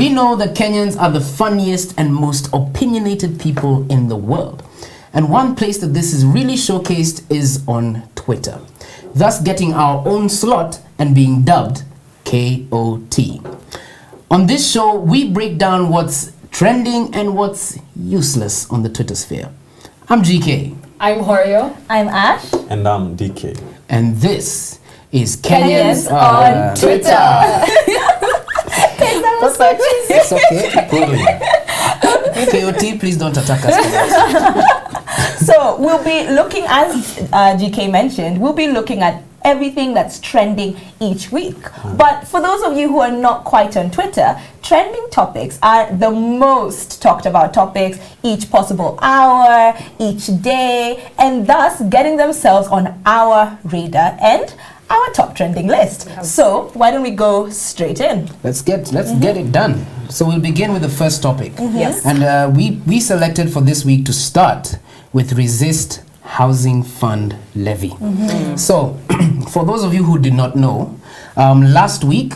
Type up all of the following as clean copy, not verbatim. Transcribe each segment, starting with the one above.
We know that Kenyans are the funniest and most opinionated people in the world. And one place that this is really showcased is on Twitter, thus getting our own slot and being dubbed KOT. On this show, we break down what's trending and what's useless on the Twitter sphere. I'm GK. I'm Horio. I'm Ash. And I'm DK. And this is Kenyans on Twitter. It's okay. KOT, please don't attack us. So we'll be looking, as GK mentioned, we'll be looking at everything that's trending each week. But for those of you who are not quite on Twitter, trending topics are the most talked about topics each possible hour, each day, and thus getting themselves on our radar and our top trending list. So why don't we go straight in? Let's get it done. So we'll begin with the first topic. Yes. And we selected for this week to start with Resist Housing Fund Levy. So for those of you who did not know, last week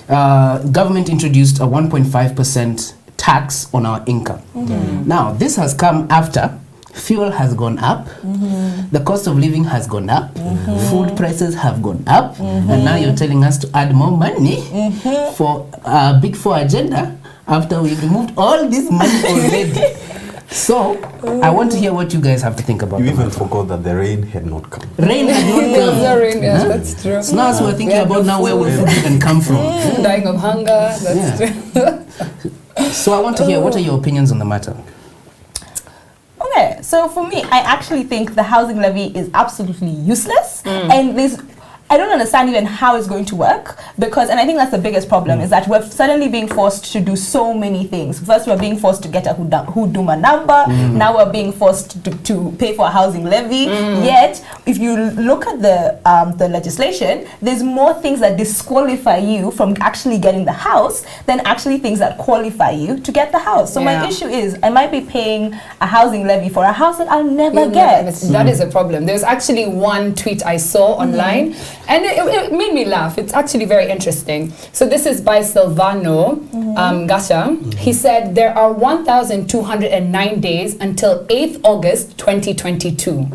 government introduced a 1.5% tax on our income. Now this has come after fuel has gone up, the cost of living has gone up, food prices have gone up, and now you're telling us to add more money for Big Four agenda after we've removed all this money already. So, I want to hear what you guys have to think about. You even forgot that the rain had not come. Rain had not come. No rain, yes, that's true. So now we're thinking about now where will food even come from. Dying of hunger, that's true. So I want to hear, what are your opinions on the matter? Okay, so for me, I actually think the housing levy is absolutely useless, and I don't understand even how it's going to work, because, and I think that's the biggest problem, is that we're suddenly being forced to do so many things. First, we're being forced to get a Huduma number. Now we're being forced to pay for a housing levy. Yet, if you look at the legislation, there's more things that disqualify you from actually getting the house than actually things that qualify you to get the house. So my issue is, I might be paying a housing levy for a house that I'll never get. That is a problem. There's actually one tweet I saw online, and it made me laugh. It's actually very interesting. So this is by Silvano Gasha. He said, there are 1,209 days until 8th August 2022.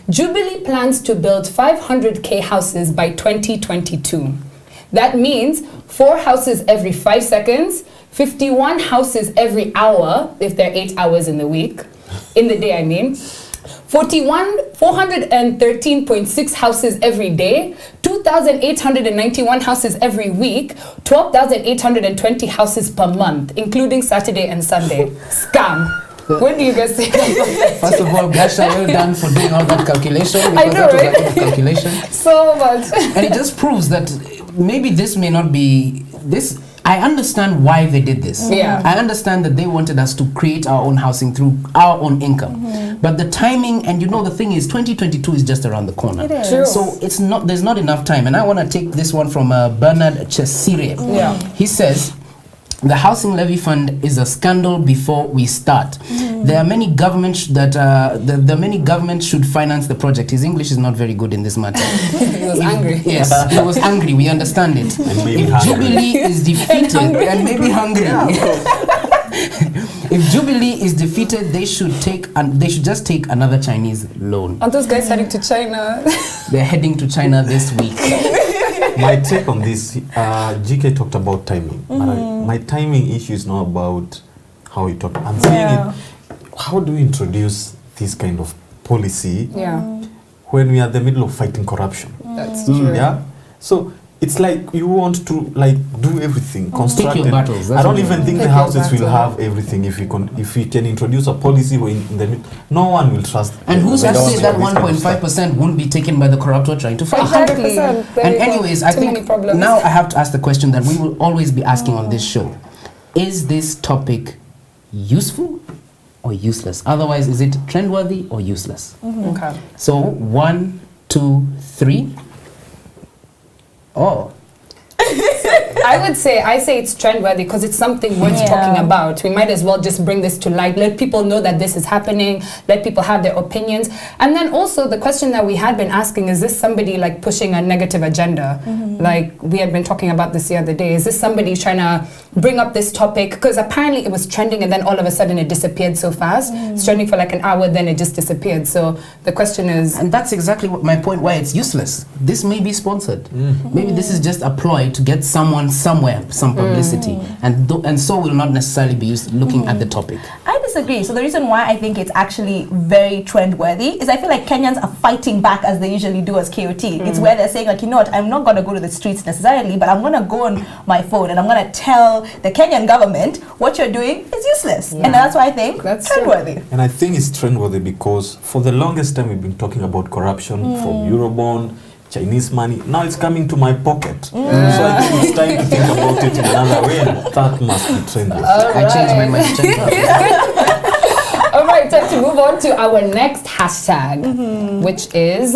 Jubilee plans to build 500k houses by 2022. That means 4 houses every 5 seconds, 51 houses every hour, if they're 8 hours in the day I mean. 413.6 houses every day, 2,891 houses every week, 12,820 houses per month, including Saturday and Sunday. Scam. What do you guys think about that? First of all, Gasha, well done for doing all that calculation. I know, that was right? a lot of calculation. So much. And it just proves that maybe this may not be this. I understand why they did this. I understand that they wanted us to create our own housing through our own income. But the timing, and the thing is, 2022 is just around the corner. It is. True. So there's not enough time. And I want to take this one from Bernard Chesire. He says, the housing levy fund is a scandal before we start. There are many governments governments should finance the project. His English is not very good in this matter. He was angry. Yes, he was angry. We understand it. And maybe If hungry. Jubilee is defeated, and maybe hungry. If Jubilee is defeated, they should just take another Chinese loan. Aren't those guys heading to China? They're heading to China this week. My take on this, GK talked about timing. My timing issue is not about how you talk. I'm saying it, how do we introduce this kind of policy when we are in the middle of fighting corruption? That's true. Yeah? So it's like you want to do everything, construct Pick your battles. I don't That's even think Pick the your houses will battle. have everything if we can introduce a policy where in the middle, no one will trust. And who's the to say that government for this kind of stuff. 1.5% won't be taken by the corruptor trying to fight? 100%. There And you go. anyways, I Too many think problems. now I have to ask the question that we will always be asking on this show. Is this topic useful or useless? Otherwise, is it trendworthy or useless? Okay. So 1, 2, 3. Oh. I say it's trendworthy because it's something worth talking about. We might as well just bring this to light, let people know that this is happening, let people have their opinions. And then also the question that we had been asking, is this somebody like pushing a negative agenda? Like we had been talking about this the other day. Is this somebody trying to bring up this topic? Because apparently it was trending and then all of a sudden it disappeared so fast. It's trending for like an hour, then it just disappeared. So the question is... And that's exactly what my point, why it's useless. This may be sponsored. Maybe this is just a ploy to get someone somewhere some publicity, and so will not necessarily be used looking at the topic. I disagree. So the reason why I think it's actually very trend-worthy is I feel like Kenyans are fighting back as they usually do as KOT. It's where they're saying like, you know what, I'm not going to go to the streets necessarily, but I'm going to go on my phone and I'm going to tell the Kenyan government what you're doing is useless. And that's why I think that's trend-worthy. And I think it's trend-worthy because for the longest time we've been talking about corruption from Eurobond, Chinese money. Now it's coming to my pocket. So I think it's time to think about it in another way, and that must be trend-worthy. I changed my mind. All right, time to move on to our next hashtag, which is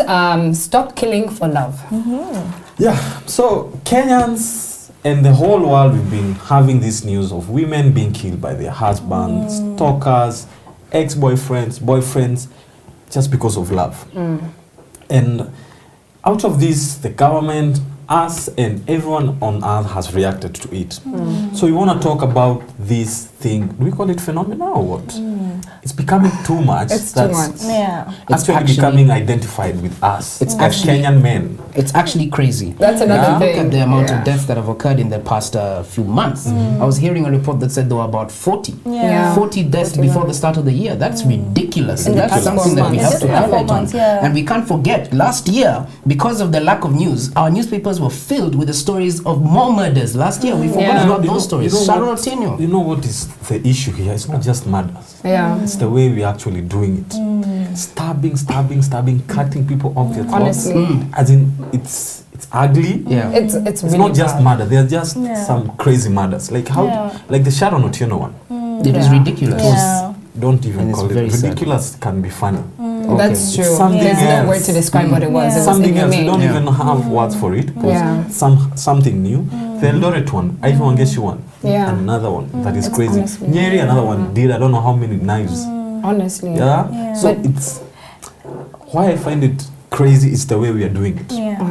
Stop Killing for Love. Yeah, so Kenyans and the whole world, we've been having this news of women being killed by their husbands, stalkers, ex-boyfriends, boyfriends, just because of love. And out of this, the government, us, and everyone on earth has reacted to it. So we want to talk about this thing. Do we call it phenomena or what? It's becoming too much. It's too much. Yeah. It's actually becoming identified with us. It's as actually Kenyan men. It's actually crazy. That's another thing. Look at the amount of deaths that have occurred in the past few months. I was hearing a report that said there were about 40. 40 deaths before the start of the year. That's ridiculous. And that's something that we have to highlight on. And we can't forget, last year, because of the lack of news, our newspapers were filled with the stories of more murders. Last year, we forgot about those stories. You know what is the issue here? It's not just murders. It's the way we're actually doing it. Stabbing, cutting people off their throats. As in, it's ugly. It's really not just bad. murder. They're just some crazy murders. Like like the Sharon Otieno one. It is ridiculous. Don't even call it sad. Ridiculous. Can be funny. That's true. Something There's no else. word to describe what it was. It was Something else. We inhumane. don't even have words for it. Something new. The Eldoret one, Ivan Wangeshi one, and another one that is crazy. honestly, Nyeri, another one did I don't know how many knives. Honestly. So it's why I find it crazy is the way we are doing it.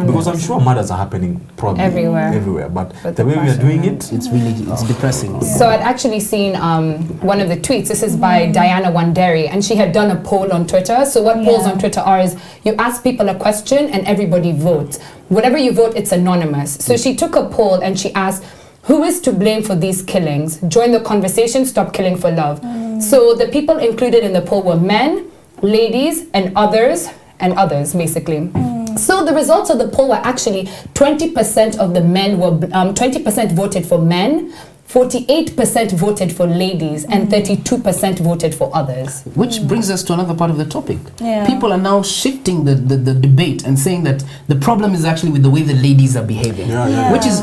Because I'm sure murders are happening probably everywhere. But the way we are doing it, it's depressing. So I'd actually seen one of the tweets. This is by Diana Wanderi, and she had done a poll on Twitter. So what polls on Twitter are is you ask people a question and everybody votes. Whatever you vote, it's anonymous. So she took a poll and she asked, who is to blame for these killings? Join the conversation, stop killing for love. So the people included in the poll were men, ladies, and others, basically. So the results of the poll were actually 20% of the men were 20% voted for men, 48% voted for ladies, and 32% voted for others. Which brings us to another part of the topic. People are now shifting the debate and saying that the problem is actually with the way the ladies are behaving, which is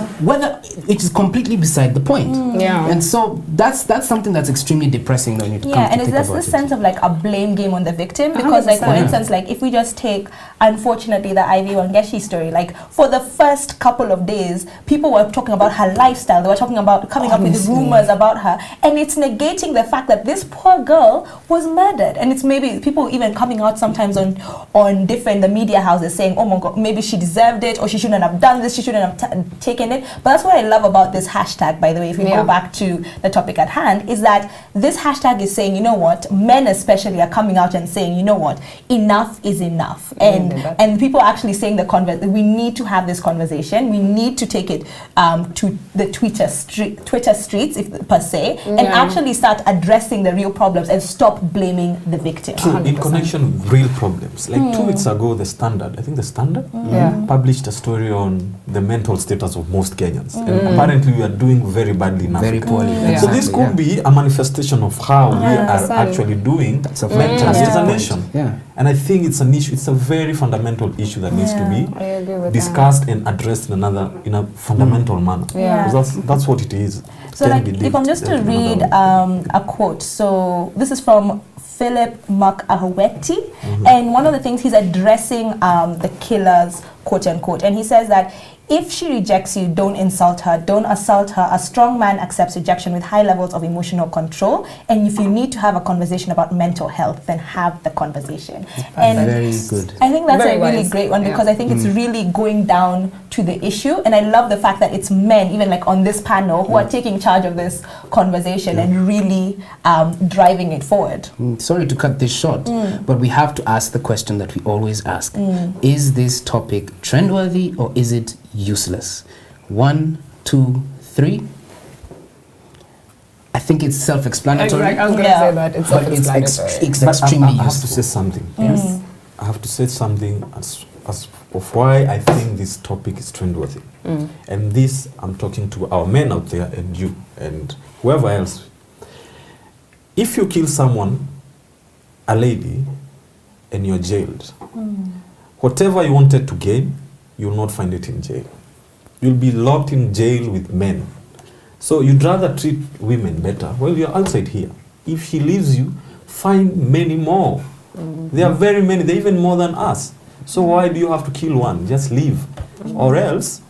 it is completely beside the point. And so that's something that's extremely depressing when you come to and think there's about this it. sense of like a blame game on the victim, because like for instance, like if we just take unfortunately the Ivy Wangeshi story, like for the first couple of days people were talking about her lifestyle, they were talking about coming up with rumors about her, and it's negating the fact that this poor girl was murdered. And it's maybe people even coming out sometimes on different the media houses saying, oh my god, maybe she deserved it, or she shouldn't have done this, she shouldn't have taken it. But that's what I love about this hashtag, by the way, if we go back to the topic at hand, is that this hashtag is saying, you know what, men especially are coming out and saying, you know what, enough is enough. And people are actually saying we need to have this conversation, we need to take it to the Twitter streets, per se, and actually start addressing the real problems and stop blaming the victim. True, in connection with real problems. Like 2 weeks ago, the Standard published a story on the mental status of most Kenyans. And apparently we are doing very badly in Africa. Very poorly. So this could be a manifestation of how we are actually doing mentally as a nation. And I think it's an issue, it's a very fundamental issue that needs to be discussed and addressed in a fundamental manner. Because that's what it is. So like, if I'm just to read a quote, so this is from Philip Makahaweti, and one of the things he's addressing the killers quote unquote. And he says that if she rejects you, don't insult her, don't assault her. A strong man accepts rejection with high levels of emotional control. And if you need to have a conversation about mental health, then have the conversation. And very good. I think that's Very a really wise. great one, because Yeah. I think it's really going down to the issue. And I love the fact that it's men, even like on this panel, who are taking charge of this conversation and really driving it forward. Sorry to cut this short, but we have to ask the question that we always ask. Is this topic trendworthy or is it useless? 1, 2, 3. I think it's self-explanatory. I was going to Yeah. say that. It's But it's self-explanatory. it's But extremely I have to useful. say something. Yes. I have to say something as of why I think this topic is trendworthy. And this, I'm talking to our men out there and you and whoever else. If you kill someone, a lady, and you're jailed, whatever you wanted to gain, you'll not find it in jail. You'll be locked in jail with men. So you'd rather treat women better. Well, you're outside here. If she leaves you, find many more. There are very many, they're even more than us. So why do you have to kill one? Just leave. Or else,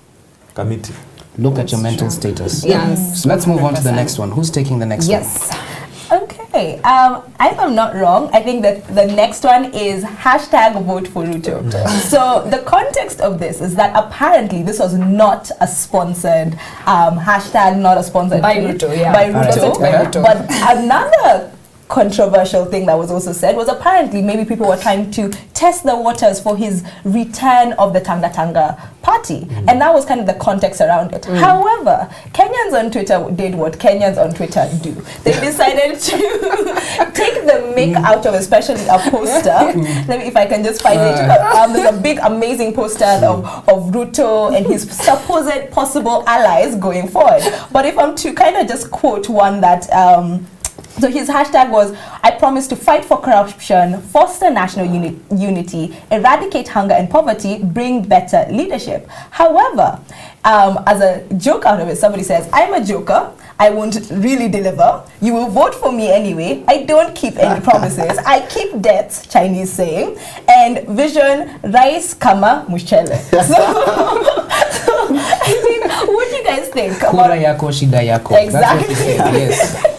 commit it. Look at your mental status. Yes. So let's move on to the 100%. next one. Who's taking the next Yes. Okay, if I'm not wrong, I think that the next one is hashtag vote for Ruto. So the context of this is that apparently this was not a sponsored hashtag, not a sponsored By tweet Ruto, yeah. by Alright. Ruto. By Ruto. But another controversial thing that was also said was apparently maybe people were trying to test the waters for his return of the Tanga Tanga party, and that was kind of the context around it. However, Kenyans on Twitter did what Kenyans on Twitter do. They decided to take the mick out of especially a poster. Let me, if I can just find it. There's a big amazing poster of Ruto and his supposed possible allies going forward. But if I'm to kind of just quote one that so his hashtag was, I promise to fight for corruption, foster national unity, eradicate hunger and poverty, bring better leadership. However, as a joke out of it, somebody says, I'm a joker, I won't really deliver, you will vote for me anyway, I don't keep any promises, I keep debts, Chinese saying, and vision, rice, kama, mushele. So I think, what do you guys think? Kura yako, shida yako. Exactly. That's what he said, yes.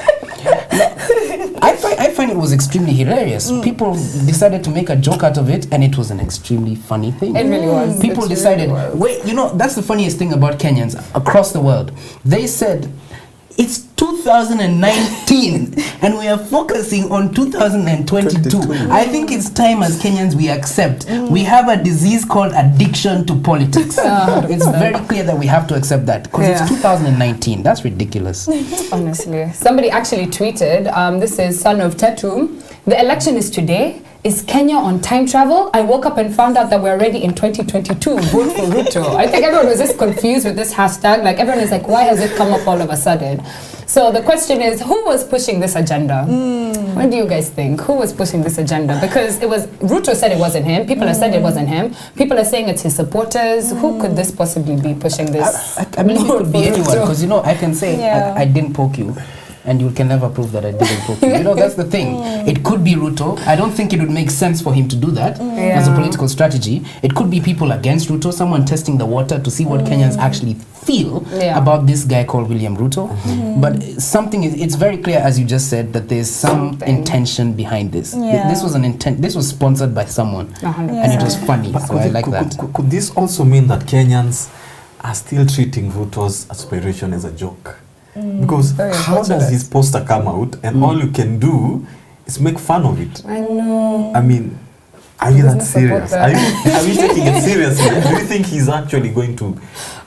I find it was extremely hilarious. People decided to make a joke out of it, and it was an extremely funny thing. It really was. People It decided, really was. wait, that's the funniest thing about Kenyans across the world. They said, it's 2019 and we are focusing on 2022. I think it's time as Kenyans we accept we have a disease called addiction to politics. It's very clear that we have to accept that because it's 2019. That's ridiculous. Honestly. Somebody actually tweeted, this is Son of Tetu, the election is today. Is Kenya on time travel? I woke up and found out that we're already in 2022. Vote for Ruto. I think everyone was just confused with this hashtag. Like everyone is like, why has it come up all of a sudden? So the question is, who was pushing this agenda? What do you guys think? Who was pushing this agenda? Because it was, Ruto said it wasn't him. People have said it wasn't him. People are saying it's his supporters. Who could this possibly be pushing this? I believe it could be Vote for anyone Ruto. because I can say I didn't poke you. And you can never prove that I didn't poke you. That's the thing. It could be Ruto. I don't think it would make sense for him to do that as a political strategy. It could be people against Ruto, someone testing the water to see what Kenyans actually feel about this guy called William Ruto. But it's very clear, as you just said, that there's some intention behind this. This was an intent. This was sponsored by someone, and it was funny. So I like that. Could this also mean that Kenyans are still treating Ruto's aspiration as a joke? Because how does his poster come out and all you can do is make fun of it? I know. I mean, are you that Doesn't support serious? that. Are you taking it seriously? Do you think he's actually going to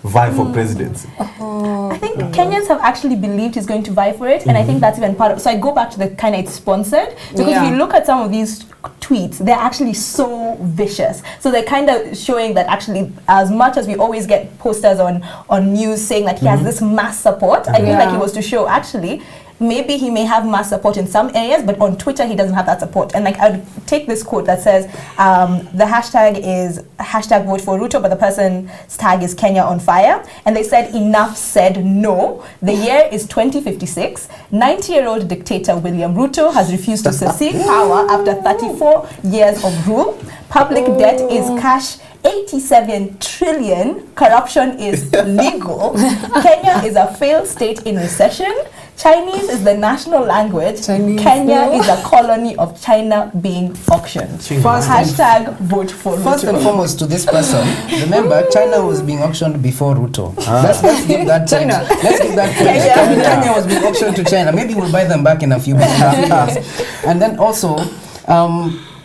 vie for presidency? I think Kenyans have actually believed he's going to vie for it, and I think that's even part of. So I go back to the kind of it's sponsored because if you look at some of these tweets, they're actually so vicious. So they're kind of showing that actually, as much as we always get posters on news saying that he has this mass support, I feel like it was to show actually. Maybe he may have mass support in some areas, but on Twitter he doesn't have that support. And like I would take this quote that says, the hashtag is hashtag vote for Ruto, but the person's tag is Kenya on fire. And they said, enough said no. The year is 2056. 90-year-old dictator William Ruto has refused to secede power after 34 years of rule. Public debt is cash 87 trillion, corruption is legal, Kenya is a failed state in recession, Chinese is the national language, Kenya is a colony of China being auctioned. Hashtag vote for Ruto. First and foremost, to this person, remember, China was being auctioned before Ruto. Let's give that China. Let's give that Kenya was being auctioned to China. Maybe we'll buy them back in a few years. And then also,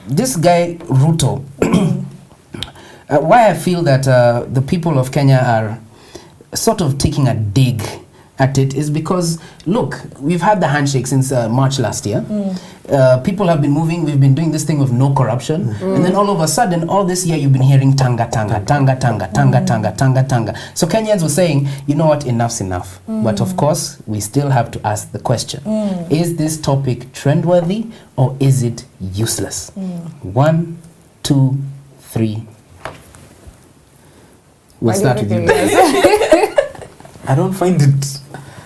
this guy Ruto. Why I feel that the people of Kenya are sort of taking a dig at it is because, look, we've had the handshake since March last year. People have been moving. We've been doing this thing of no corruption. And then all of a sudden, all this year, you've been hearing tanga, tanga, tanga, tanga, tanga, tanga, tanga, tanga. So Kenyans were saying, you know what, enough's enough. But of course, we still have to ask the question, is this topic trendworthy or is it useless? 1, 2, 3. We'll start with you. I don't find it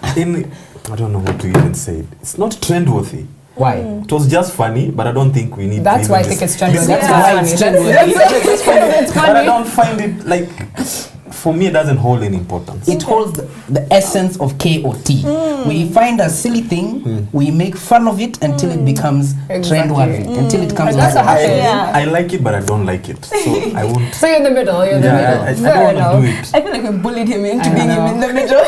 I don't know what to even say. It's not trendworthy. Why? It was just funny, but I don't think we need That's to why I even think it's trendworthy. That's why it's trendworthy. But I don't find it, like, for me, it doesn't hold any importance. It holds the essence of KOT. We find a silly thing, we make fun of it until it becomes trendworthy, until it comes That's what happens. I like it, but I don't like it. So I won't. So you're in the middle. You're in the middle. I Fair don't want to do it. I feel like we bullied him into I being know. in the middle.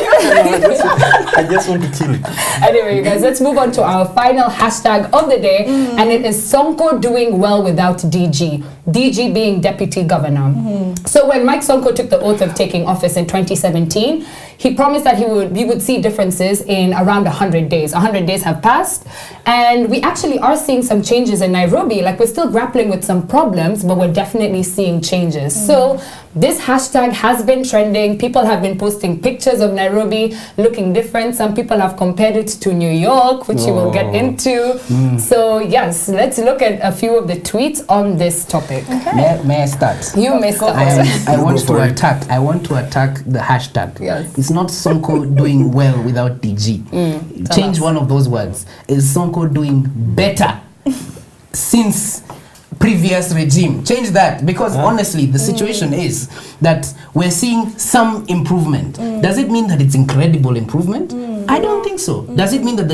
I just want to kill it. Anyway, you guys, let's move on to our final hashtag of the day, and it is Sonko doing well without DG. DG being Deputy Governor. So when Mike Sonko took the oath of taking office in 2017, he promised that we would see differences in around 100 days. 100 days have passed, and we actually are seeing some changes in Nairobi. Like, we're still grappling with some problems, but we're definitely seeing changes. So this hashtag has been trending. People have been posting pictures of Nairobi looking different. Some people have compared it to New York, which you will get into. So yes, let's look at a few of the tweets on this topic. May I start? You may start. I want to attack the hashtag. Yes. It's not Sonko doing well without DG. Change one of those words. Is Sonko doing better since previous regime? Change that, because honestly the situation is that we're seeing some improvement. Does it mean that it's incredible improvement? I don't think so. Does it mean that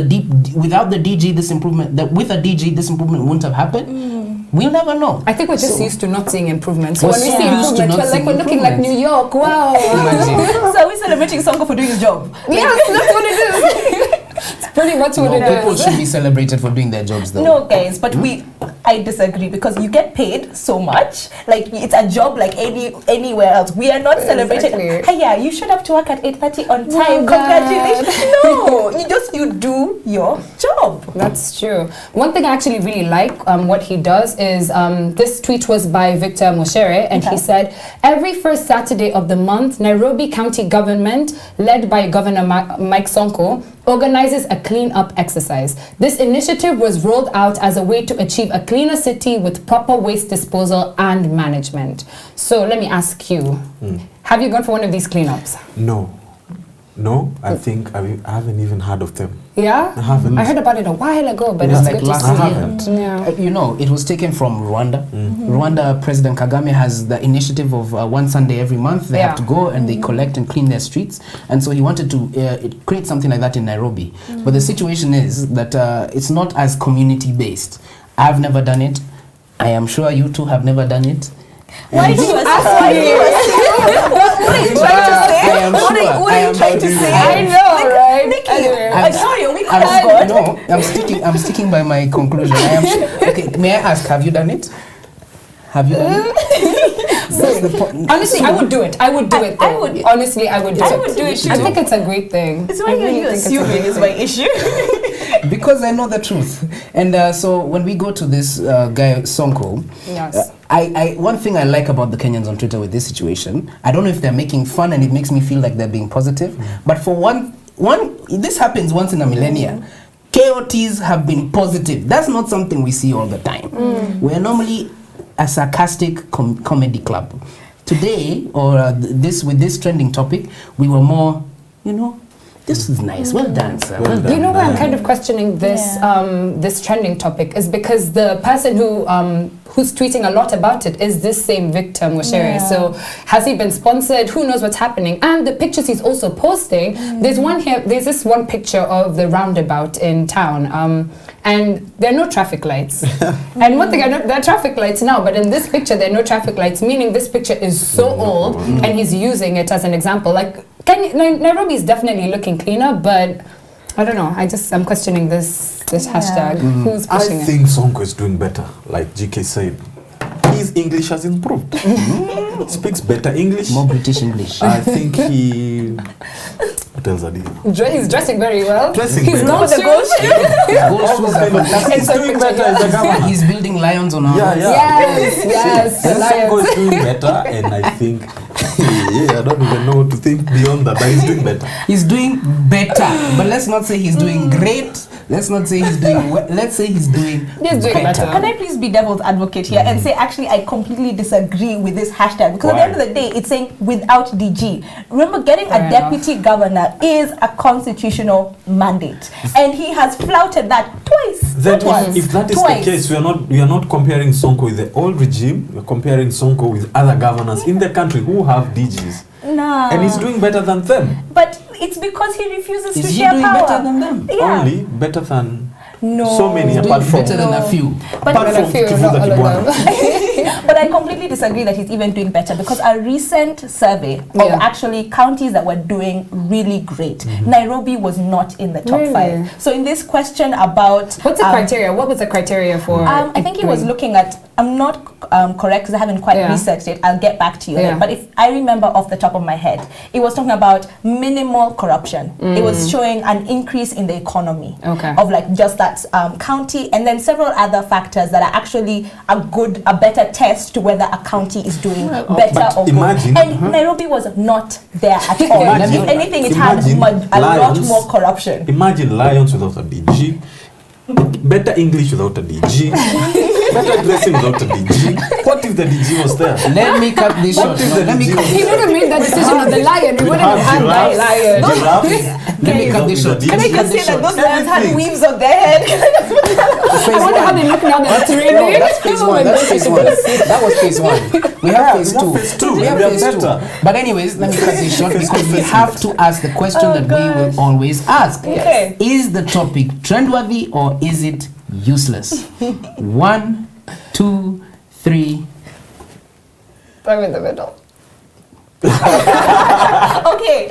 without the DG this improvement, that with a DG this improvement wouldn't have happened? We'll never know. I think we're just used to not seeing improvement. So We're when we so see used to improvement, not we're like, seeing we're looking like New improvement. York. Wow. Imagine. So are we celebrating Sonko for doing his job? Yes, that's what it is. It's pretty much what No, it people is. should be celebrated for doing their jobs though. No, guys, but I disagree, because you get paid so much. Like, it's a job like anywhere else. We are not celebrated. Exactly. Hey, yeah, you should have to work at 8:30 on Well time. done. Congratulations. No, you do your job. That's true. One thing I actually really like what he does is this tweet was by Victor Moshere, and he said, every first Saturday of the month, Nairobi County government, led by Governor Mike Sonko, organizes a clean-up exercise. This initiative was rolled out as a way to achieve a cleaner city with proper waste disposal and management. So let me ask you, have you gone for one of these cleanups? No, I think I haven't even heard of them. Yeah? I haven't. I heard about it a while ago, but It was it's like good to last see. I haven't. Yeah. You know, it was taken from Rwanda. Rwanda President Kagame has the initiative of one Sunday every month. They have to go and they collect and clean their streets. And so he wanted to create something like that in Nairobi. But the situation is that it's not as community-based. I've never done it. I am sure you two have never done it. Why do you ask me? What are you trying to say? I am What sure. are you trying to say? I know, right? Nikki, Anyway. I'm sorry, we could have gone. No, I'm sticking by my conclusion. I am sure. Okay, may I ask, have you done it? Have you done it? Honestly, I would do it. I would do it. I though. would- Honestly, I would do it. I would do it I too. think it's a great thing. It's why I really you're think it's a assuming great is my thing. issue. Because I know the truth. And so when we go to this guy Sonko, Yes. one thing I like about the Kenyans on Twitter with this situation, I don't know if they're making fun and it makes me feel like they're being positive, but for one, this happens once in a millennia. KOTs have been positive. That's not something we see all the time. We're normally a sarcastic comedy club. Today, or with this trending topic, we were more, This is nice. Well done, sir. Well done. You know why I'm kind of questioning this this trending topic is because the person who's tweeting a lot about it is this same Victor Moshere. Yeah. So has he been sponsored? Who knows what's happening? And the pictures he's also posting. There's one here. There's this one picture of the roundabout in town. And there are no traffic lights. And one thing I know, there are traffic lights now, but in this picture there are no traffic lights, meaning this picture is so old, and he's using it as an example. Like, Nairobi is definitely looking cleaner, but I don't know. I'm questioning this hashtag. Who's pushing I it? think Sonko is doing better, like GK said. His English has improved. Speaks better English. More British English. I think he... What else are they? He's dressing very well. Dressing He's very gold well. shoes. Gold shoes are fantastic. He's doing better as a governor. He's building lions on our Yeah, yeah. Yes, the Sonko lions. is doing better, and I think... I don't even know what to think beyond that, but he's doing better. He's doing better, but let's not say he's doing great. Let's not say he's doing well. Let's say he's doing better. Can I please be devil's advocate here and say, actually, I completely disagree with this hashtag, because at the end of the day, it's saying without DG. Remember, getting a deputy governor is a constitutional mandate, and he has flouted that twice. If that is the case, we are not comparing Sonko with the old regime. We are comparing Sonko with other governors in the country who have DGs. Nah. And he's doing better than them. But it's because he refuses to Is he share doing power. better than them? Yeah. Only better than No. so many He's apart doing from better than a few. But apart from Kivuza Kibwana. But I completely disagree that he's even doing better, because a recent survey of actually counties that were doing really great, Nairobi was not in the top 5. So in this question about What's the criteria? What was the criteria for? I think he was looking at, I'm not correct because I haven't quite researched it. I'll get back to you. But if I remember off the top of my head, it was talking about minimal corruption. It was showing an increase in the economy of like just that county, and then several other factors that are actually a better test to whether a county is doing better or imagine, good. And Nairobi was not there at all. Imagine- If anything, it had imagine a lot Lions. more corruption. Imagine Lions without a DG, better English without a DG, better dressing without a DG. What if the DG was there? Let me cut this short. What if No, the let me DG cut was He this would have made that decision on the lion. He We'd wouldn't have had that giraffes, lion. giraffes. Let me cut this short. Can I Just say that those lions had Everything. weaves on their head. I wonder how they look now that it's raining. No, that's phase one. That's phase one. That was phase one. We have phase we have two. phase two. We have We are phase two. better. But anyways, let me cut this short because we have to ask the question that we will always ask. Okay. Is the topic trendworthy or is it useless? 1, 2, 3. I'm in the middle. Okay,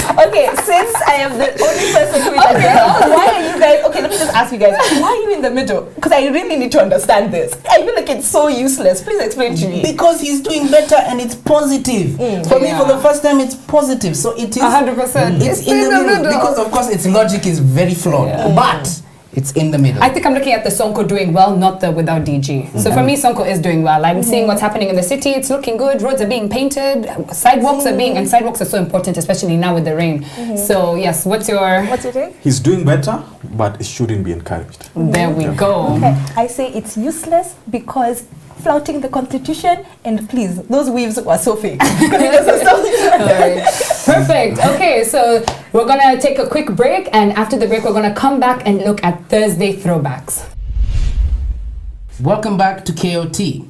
since I am the only person who is why are you guys, let me just ask you guys, why are you in the middle? Because I really need to understand this. I feel like it's so useless. Please explain to me. Because he's doing better and it's positive. For me, for the first time, it's positive. So it is 100%. It's in the middle. Because of course its logic is very flawed. But it's in the middle. I think I'm looking at the Sonko doing well, not the without DG. So for me, Sonko is doing well. I'm seeing what's happening in the city. It's looking good. Roads are being painted. Sidewalks are being, and sidewalks are so important, especially now with the rain. So yes, what's your take? He's doing better, but it shouldn't be encouraged. There we go. Okay, I say it's useless because flouting the constitution, and please, those weaves were so fake. Alright. Perfect. Okay, so we're gonna take a quick break, and after the break, we're gonna come back and look at Thursday throwbacks. Welcome back to KOT.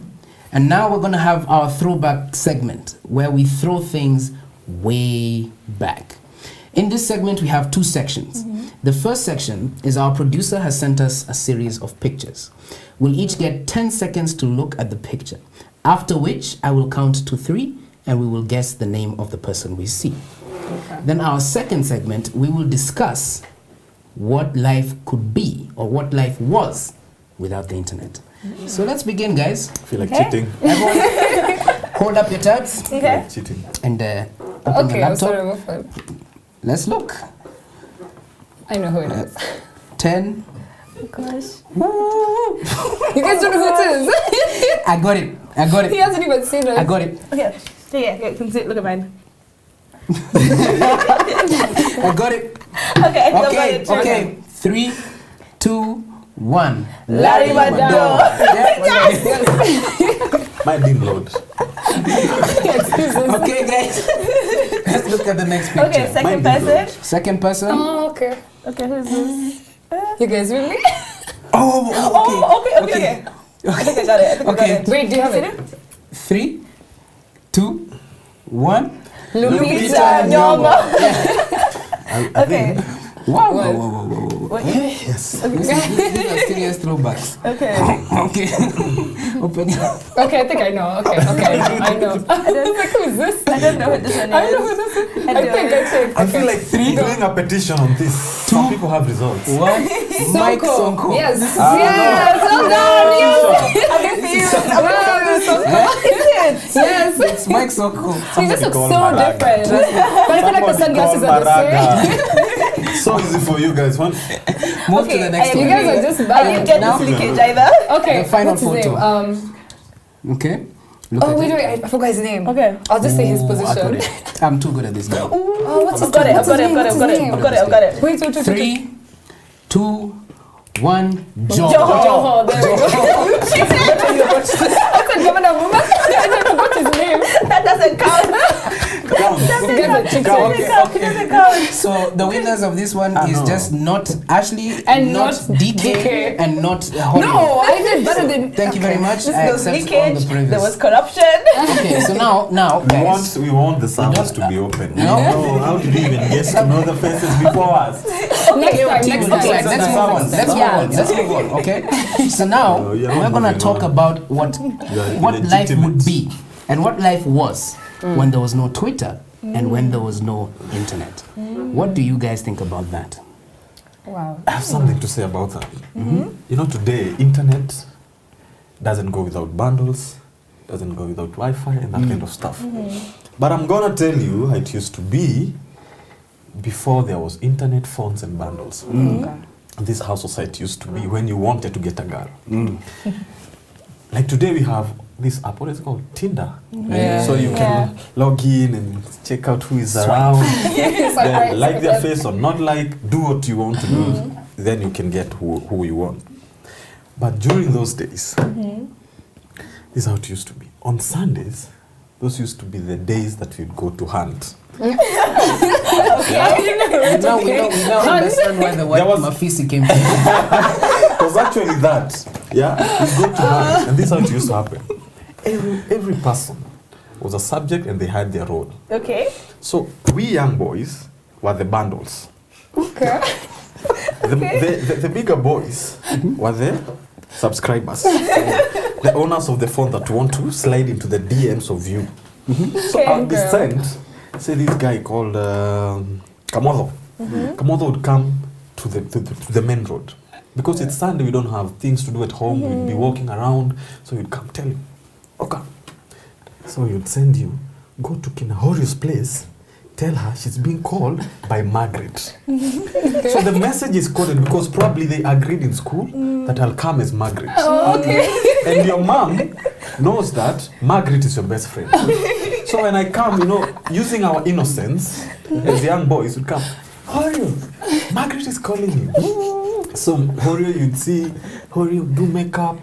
And now we're gonna have our throwback segment where we throw things way back. In this segment, we have 2 sections. The first section is our producer has sent us a series of pictures. We'll each get 10 seconds to look at the picture, after which I will count to 3 and we will guess the name of the person we see. Then our second segment, we will discuss what life could be or what life was without the internet. So let's begin, guys. I feel like cheating. Everyone, hold up your tabs I feel like cheating. and open the Okay, I'm laptop. sorry. We're fine. Let's look. I know who it is. 10. Gosh. You guys don't know who it is. I got it. He hasn't even seen it. I got it. Okay, yeah, can see it. Look at mine. I got it. Okay, I think I got it too. Okay. 3, 2, 1. Larry Madowo. Yeah. My didn't load. Okay, guys. Let's look at the next picture. Okay, second person. Second person. Oh, okay. Okay, who's this? You guys with me? Okay. I think I got it. Okay. Wait, do you have it? 3, 2, 1. Lupita Nyong'o. Okay. Wow. What? Whoa. Yes. These are serious throwbacks. Okay. Okay. Open it up. Okay, I think I know. Okay, I know. I was like, who is this? I don't know who this one is. I don't know who this is. I think. I feel like doing a petition on this. Some people have results. 1. Mike Sonko. Yes. Yes. Well done. Yes. It's Mike Sonko. You just look so call different. But I feel like the sunglasses are the same. So easy for you guys. Move to the next You one. guys are just I bad. didn't get Now- this leakage either. Okay, The final what's his photo. name? Okay. Look Oh, at wait, it. I forgot his name. Okay. I'll just say his I got position. it. I'm too good at this now. Oh, what's his I've got it. what's his name? Wait. 3, 2, 1. Joe. Joho, there we go. I said governor woman. I never forgot his name. That doesn't count. You guys are cheating. Doesn't count. So the winners of this one is no. just not Ashley, And not not DK, DK. and not Holly. No, I did better than. Thank you very much. There I was accept all leakage. the previous. There was corruption. Okay, so now, guys. We want the servers to be open. No. How did we even get to know the faces before us? Next time, Team next will decide. time. Let's move on. Okay. So now No, you're we're not gonna moving talk on. about what life would illegitimate. be and what life was when there was no Twitter and when there was no internet. What do you guys think about that? Wow. I have something to say about that. You know, today, internet doesn't go without bundles, doesn't go without Wi-Fi and that kind of stuff. But I'm gonna tell you how it used to be before there was internet, phones and bundles. This is how society used to be when you wanted to get a girl. Like today we have this app, what is it called? Tinder. Yeah. So you can log in and check out who is around, then like their face or not like, do what you want to do, then you can get who you want. But during those days, this is how it used to be. On Sundays, those used to be the days that we'd go to hunt. We now understand why the white There was- Mafisi came from. It was actually that. Yeah, we go to hunt, and this is how it used to happen. Every person was a subject and they had their role. Okay. So we young boys were the bundles. Okay. The bigger boys were the subscribers. The owners of the phone that want to slide into the DMs of you. So Okay. our descent, say this guy called Kamodo. Kamodo would come to the main road. Because it's Sunday, we don't have things to do at home. We'd be walking around. So he'd come tell you, okay. So he'd send you, go to Kinahori's place, tell her she's being called by Margaret. So the message is coded because probably they agreed in school that I'll come as Margaret. Oh, okay. And your mom knows that Margaret is your best friend. So when I come, you know, using our innocence, as young boys would come, Horio, Margaret is calling you. So Horio, you'd see Horio do makeup,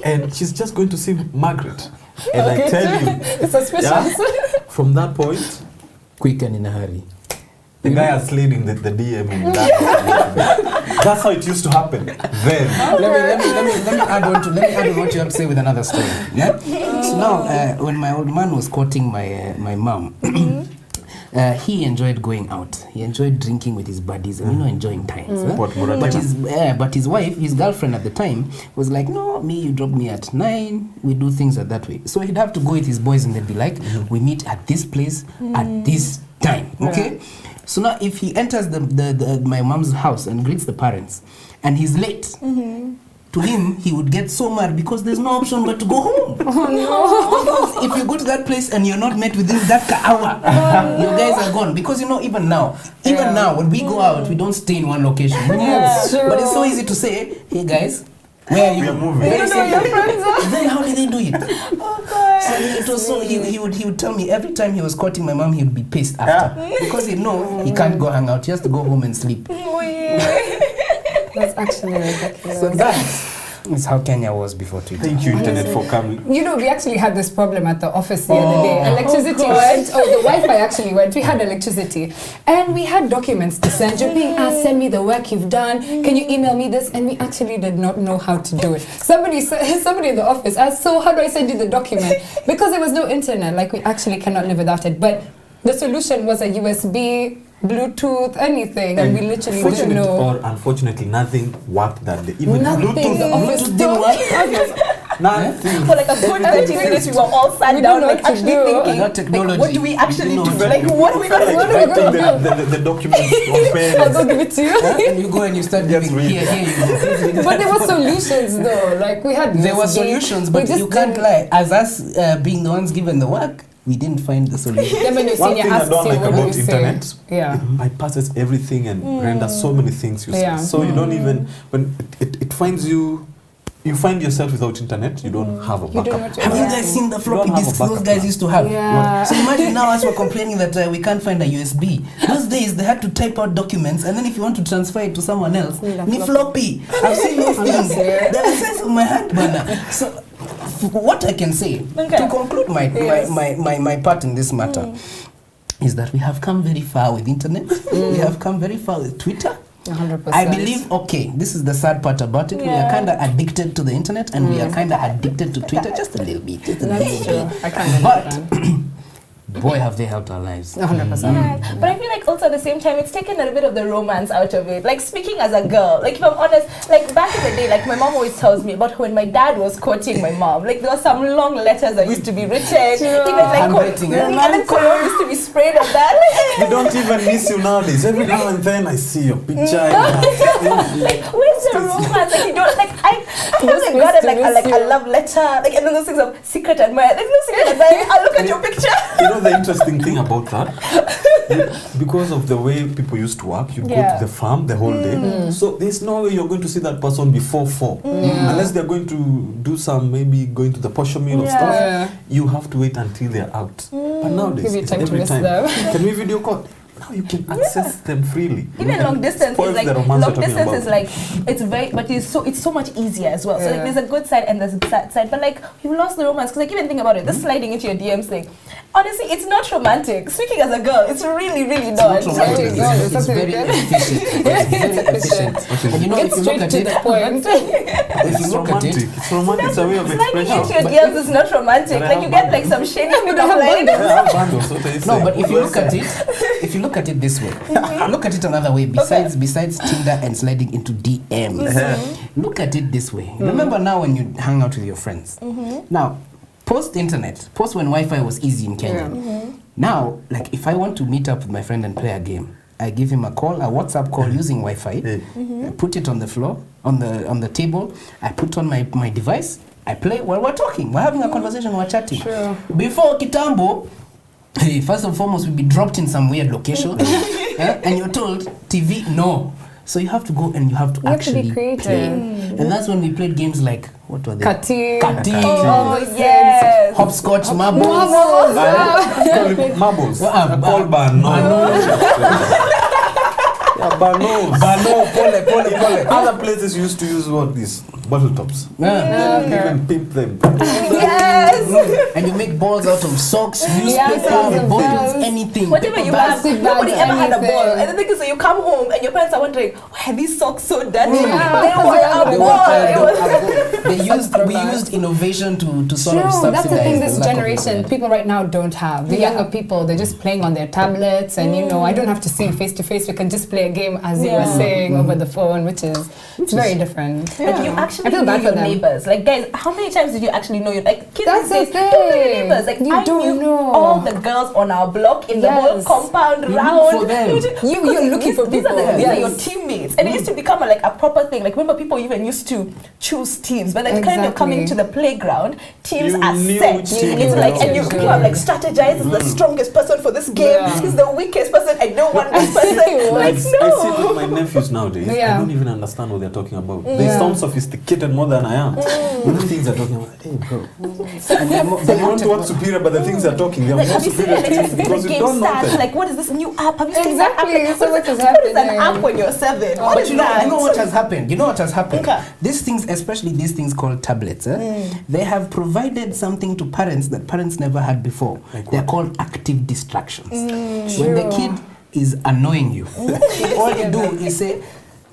and she's just going to see Margaret. And I tell you, It's suspicious. yeah, from that point, Quick and in a hurry. the guy has slid in the DM in that. That's how it used to happen then. Let me add on what you have to say with another story. Yeah. So now, when my old man was courting my mom, he enjoyed going out. He enjoyed drinking with his buddies and enjoying times. But his wife, his girlfriend at the time, was like, no, you drop me at 9. We do things that way. So he'd have to go with his boys and they'd be like, we meet at this place at this time. Okay. So now, if he enters my mom's house and greets the parents, and he's late, to him, he would get so mad because there's no option but to go home. Oh, no. If you go to that place and you're not met within that hour, you guys are gone. Because even now, when we go out, we don't stay in one location. We move. But it's so easy to say, hey guys, where are you? We are moving. Very simple. Then how did they do it? Oh God. So it was so he would tell me every time he was courting my mom, he would be pissed after because he know he can't go hang out. He has to go home and sleep. Oh, yeah. That's actually ridiculous. So that's It's how Kenya was before Twitter. Thank you, internet, for coming. You know, we actually had this problem at the office the other day. Electricity went. Oh, the Wi-Fi actually went. We had electricity, and we had documents to send. You're being asked, send me the work you've done. Can you email me this? And we actually did not know how to do it. Somebody in the office asked, so how do I send you the document? Because there was no internet. Like, we actually cannot live without it. But the solution was a USB, Bluetooth, anything, and we literally didn't know. Or unfortunately, nothing worked that day. Even Nothing. Bluetooth, The office didn't work. nothing. For like a good 30 minutes, we were all sat We down, don't know like what to actually do. thinking, Not technology. like, what do we actually do? No, Like, what are we going to do? Writing the documents on I'll pen. go give it to you. And you go and you start Yes, giving read. here you go. But there were solutions though. Like, we had There were USB. solutions, We but just you can't didn't- lie. As us being the ones given the work, we didn't find the solution. Then when your One senior thing I asks don't you, like what do about you say? internet, Yeah. it bypasses everything and renders so many things useless. Yeah. So you don't even, when it finds you, you find yourself without internet, you don't have a You don't know backup. what to Have do. you guys seen the floppy Don't have a disks those backup guys plan. used to have? Yeah. So imagine now us were complaining that we can't find a USB. Those days they had to type out documents, and then if you want to transfer it to someone else, Need a need floppy. I've seen those things. Yeah. They're the size of my hand, man. So what I can say Okay. to conclude Yes. my part in this matter is that we have come very far with internet. We have come very far with Twitter. 100%. I believe, okay, this is the sad part about it. We are Yeah. kind of addicted to the internet, and we are kind of addicted to Twitter just a little bit. Just a little That's bit. true. I can't But understand. boy, have they helped our lives. 100%. Yeah, but I feel like also at the same time, it's taken a bit of the romance out of it. Like, speaking as a girl, like, if I'm honest, like, back in the day, like, my mom always tells me about when my dad was courting my mom. Like, there were some long letters that used to be written. True. Even, like, Handwriting, and then cologne used to be sprayed on that. We don't even miss you nowadays. Every now and then I see your picture. Like, where's the romance? Like, you don't, like, I haven't gotten, like, a love letter. Like, and then those things of secret admirer. There's no secret admirer. I'll look at your picture. You know the interesting thing about that? Because of the way people used to work, you go Yeah. to the farm the whole day. So there's no way you're going to see that person before 4. Unless they're going to do some, maybe going to the portion meal or Yeah. stuff. Yeah. You have to wait until they're out. But nowadays, Give you it's time to every miss time. them. Can we video call? Now you can access them freely. Even long distance Spoils is like the romance long we're talking distance is about. like it's very, but it's so much easier as well. So like Yeah. there's a good side and there's a bad side. But like we've lost the romance because like even think about it, this sliding into your DMs thing. Honestly, it's not romantic. Speaking as a girl, it's really not. It's not romantic. Sorry, God, It's very it's efficient. It's very efficient. And you know, Get if you look straight at to it, the point. if you It's look at romantic. it, It's romantic. It's a way of Sliding into expression. your DMs is not romantic. But I Like you have get like some shady But I stuff have like bundles. Yeah, I have bundles, what are you no, saying? but if you look at it, if you look at it this way, look at it another way. Besides Tinder and sliding into DMs, look at it this way. Remember now when you hang out with your friends. Now, post internet, post when Wi-Fi was easy in Kenya. Now, like if I want to meet up with my friend and play a game, I give him a call, a WhatsApp call using Wi-Fi. I put it on the floor, on the table. I put on my device. I play while we're talking. We're having a conversation. We're chatting. Sure. Before Kitambo, hey, first and foremost, we'd be dropped in some weird location, and you're told TV no. So you have to go and you have to You have to be actually creative. play. And that's when we played games like what were they? Kati. Oh Those yes. Hopscotch, marbles. Marbles. Call it marbles. Call Bano. Yeah, Bano. Other places used to use what these bottle tops. Yeah. They even pimp them. Yes. And you make balls out of socks, Yeah, newspaper, balls of bottles, balls. anything. Whatever you Bags. have, nobody ever had a anything. ball. And the thing is, so you come home and your parents are wondering, why are these socks so dirty? Yeah. They were a They ball. were- It was- we used innovation to sort True, of subsidize that's the thing this lack of generation, internet. people right now don't have. The younger people, they're just playing on their tablets and, you know, I don't have to see you face to face. We can just play a game, as you were Yeah. saying, over the phone, which is it's very different. Like you actually I feel know bad for your them. neighbors. Like guys, how many times did you actually know your like kids That's these the days don't know your thing. neighbors? Like You I don't knew know. all the girls on our block in the whole Yes. compound You round. look for them. You're looking for These are people. these are Yes. your teammates, and it used to become like a proper thing. Like remember, people even used to choose teams, but like kind of coming to the playground, teams You are knew set. which team It's you like and you belonged to. people have like strategized. This is the strongest person for this game. Yeah. This is the weakest person. I don't want this person. What? Like no, I see it with my nephews nowadays. Yeah. I don't even understand what they're talking about. They sound sophisticated more than I am. With the things they're talking about, hey bro. And they're more- They want to want superior, but the things they're talking, they're Like, more have you seen superior it? to you Like, because the you game don't know starts, them. like, what is this new app? Have you seen that app? Exactly. Like, So what what is what is an happening? app when you're 7? What But is you know, that? you know what has happened? You know what has happened? Okay. These things, especially these things called tablets, they have provided something to parents that parents never had before. Like They're what? called active distractions. When the kid is annoying you, all you do is say,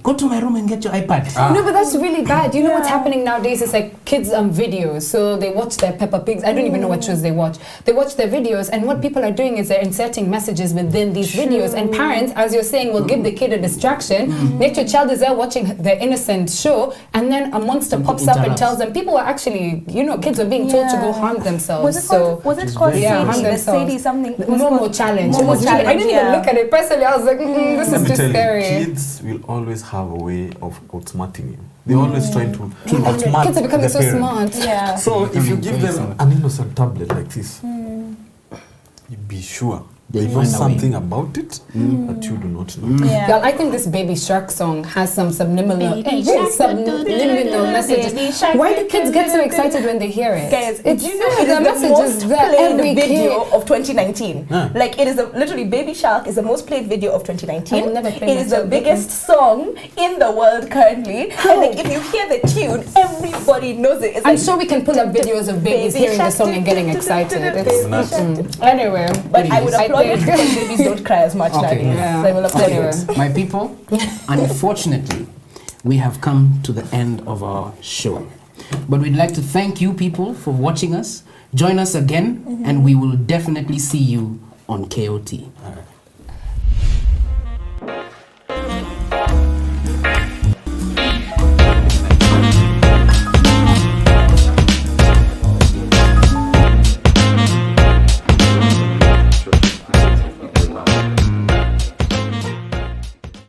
go to my room and get your iPad. No, but that's really bad. You know what's happening nowadays is like kids videos. So they watch their Peppa Pigs. I don't even know what shows they watch. They watch their videos, and what people are doing is they're inserting messages within these videos. And parents, as you're saying, will give the kid a distraction. Make your child is there watching their innocent show, and then a monster Something pops up and interrupts. tells them. People are actually, kids are being told to go harm themselves. Was it called, was it called Yeah, harm Sadie? The themselves. Sadie something? It was Momo called- challenge. Momo It was really- I challenge, didn't even yeah. look at it personally. I was like, this Let is me too tell scary. you, kids will always have a way of outsmarting you. They're always trying to outsmart Kids are becoming the so parent. smart. Yeah. So if you give Very them smart. an innocent tablet like this, you be sure They they know find a way. something about it that you do not know. Yeah. Girl, I think this Baby Shark song has some subliminal, Baby Shark, subliminal messages. Baby Shark, Why do kids get so excited when they hear it? Guys, It's do you know the it is message the is most there. played Every video kid. of 2019. Yeah. Like, it is literally Baby Shark is the most played video of 2019. I will never play It is myself, the biggest song in the world currently. And like, if you hear the tune, everybody knows it. It's I'm like, sure we can pull up videos of babies Baby hearing the Shark, song and getting excited. It's, anyway, But I would I applaud it think- because babies don't cry as much Okay. nowadays. Yeah. So I will applaud Anyway. it. My people, unfortunately, we have come to the end of our show. But we'd like to thank you people for watching us. Join us again, and we will definitely see you on KOT. All right.